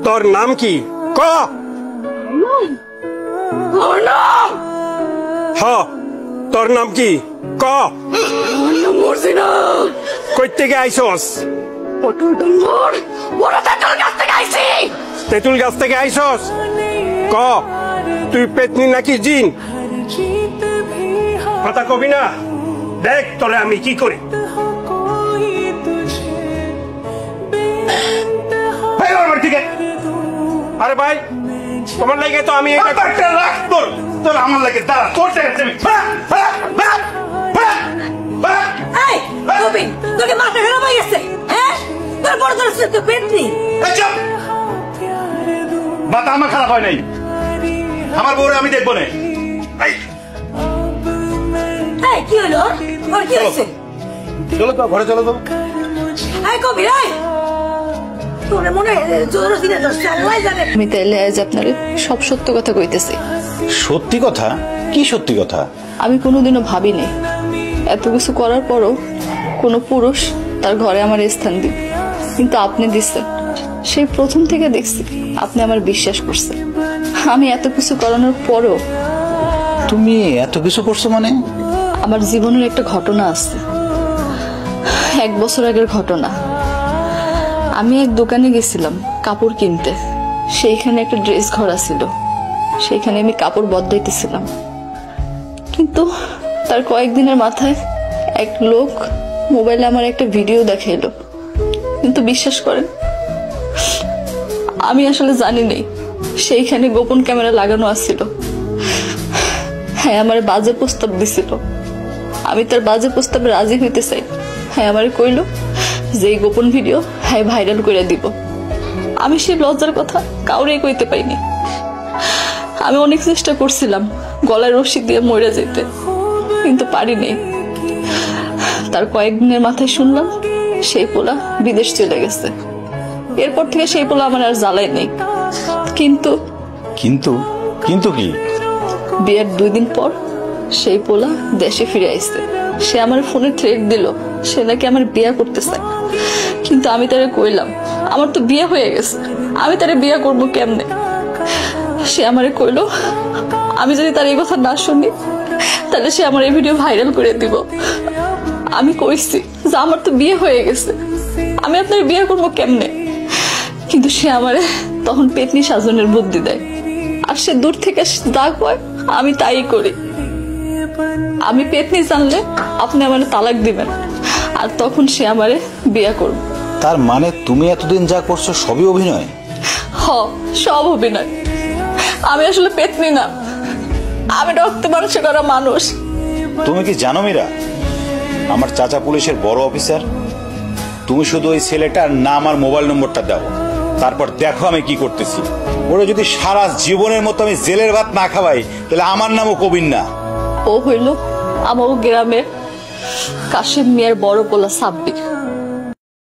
তোর নাম কি ক? তোর নাম কি ক? কই থেকে আইসস? তেঁতুল গাছ থেকে আইসস? ক তুই পেতনি নাকি জিন? কথা কবি না? দেখ তোরে আমি কি করি। আরে ভাই তোমার লাগে তো আমি তোর আমার লাগে দাঁড়া তোকে মাথা খারাপ হয়ে গেছে। হ্যাঁ তোর বড় তোর পেতনি। মাথা আমার খারাপ হয় নাই, আমার বউরে আমি দেখবো না। কি হলো? কি হয়েছে? চলো তো ঘরে চলো তো। কবি আমি তাইলে আজ আপনারে সব সত্য কথা কইতেছি। সত্যি কথা? কি সত্যি কথা? আমি কোনোদিনও ভাবিনি এত কিছু করার পরও কোনো পুরুষ তার ঘরে আমার স্থান দিবে, কিন্তু আপনি দিচ্ছেন। সেই প্রথম থেকে দেখছি আপনি আমার বিশ্বাস করছেন। আমি এত কিছু করানোর পরও। তুমি এত কিছু করছো মানে? আমার জীবনের একটা ঘটনা আছে, 1 বছর আগের ঘটনা। আমি এক দোকানে গেছিলাম কাপড় কিনতে। সেইখানে একটা ড্রেস ঘর ছিল, সেইখানে আমি কাপড় বদলাইতেছিলাম। কিন্তু তার কয়েকদিনের মাথায় এক লোক মোবাইলে আমার একটা ভিডিও দেখাইলো। কিন্তু বিশ্বাস করেন আমি আসলে জানি নাই সেইখানে গোপন ক্যামেরা লাগানো আছিল। হ্যাঁ আমার বাজে প্রস্তাব দিছিল। আমি তার বাজে প্রস্তাবে রাজি হইতে চাই। হ্যাঁ আমার কইলো যে এই গোপন ভিডিও হ্যাঁ ভাইরাল করে দিব। আমি সেই লজ্জার কথা কাউরে কইতে পাইনি। আমি অনেক চেষ্টা করছিলাম গলায় রশি দিয়ে মরে যেতে, কিন্তু পারিনি। তার কয়েকদিনের মাথায় শুনলাম সেই পোলা বিদেশ চলে গেছে। এরপর থেকে সেই পোলা আমার আর জ্বালাই নেই। কিন্তু কিন্তু কিন্তু কি? বিয়ের 2 দিন পর সেই পোলা দেশে ফিরে আসছে। সে আমার ফোনে থ্রেট দিল সে নাকি আমার বিয়ে করতে চায়। কিন্তু আমি তারে কইলাম আমার তো বিয়ে হয়ে গেছে, আমি তারে বিয়ে করবো কেমনে? সে আমারে কইলো আমি যদি তার এই কথা না শুনি তাহলে সে আমার এই ভিডিও ভাইরাল করে দিব। আমি কইছি যে আমার তো বিয়ে হয়ে গেছে, আমি আপনার বিয়ে করবো কেমনে? কিন্তু সে আমারে তখন পেতনি সাজনের বুদ্ধি দেয়। আর সে দূর থেকে যা কয় আমি তাই করি। আমি পেতনি জানলে আপনি আমারে তালাক দিবেন, আর তখন সে আমারে বিয়ে করবে। তার মানে তুমি এতদিন যা করছো সবই অভিনয়? সব অভিনয়। আমি আসলে পেতনি না, আমি রক্ত মাংস করা মানুষ। তুমি কি জানো মীরা, আমার চাচা পুলিশের বড় অফিসার। তুমি শুধু ওই ছেলেটার নাম আর মোবাইল নম্বরটা দাও, তারপর দেখো আমি কি করতেছি। ওরা যদি সারা জীবনের মতো আমি জেলের ভাত না খাওয়াই তাহলে আমার নামও কবির না। ও হইল আমার গ্রামের কাশিম মিয়ার বড় পোলা সাব্বির।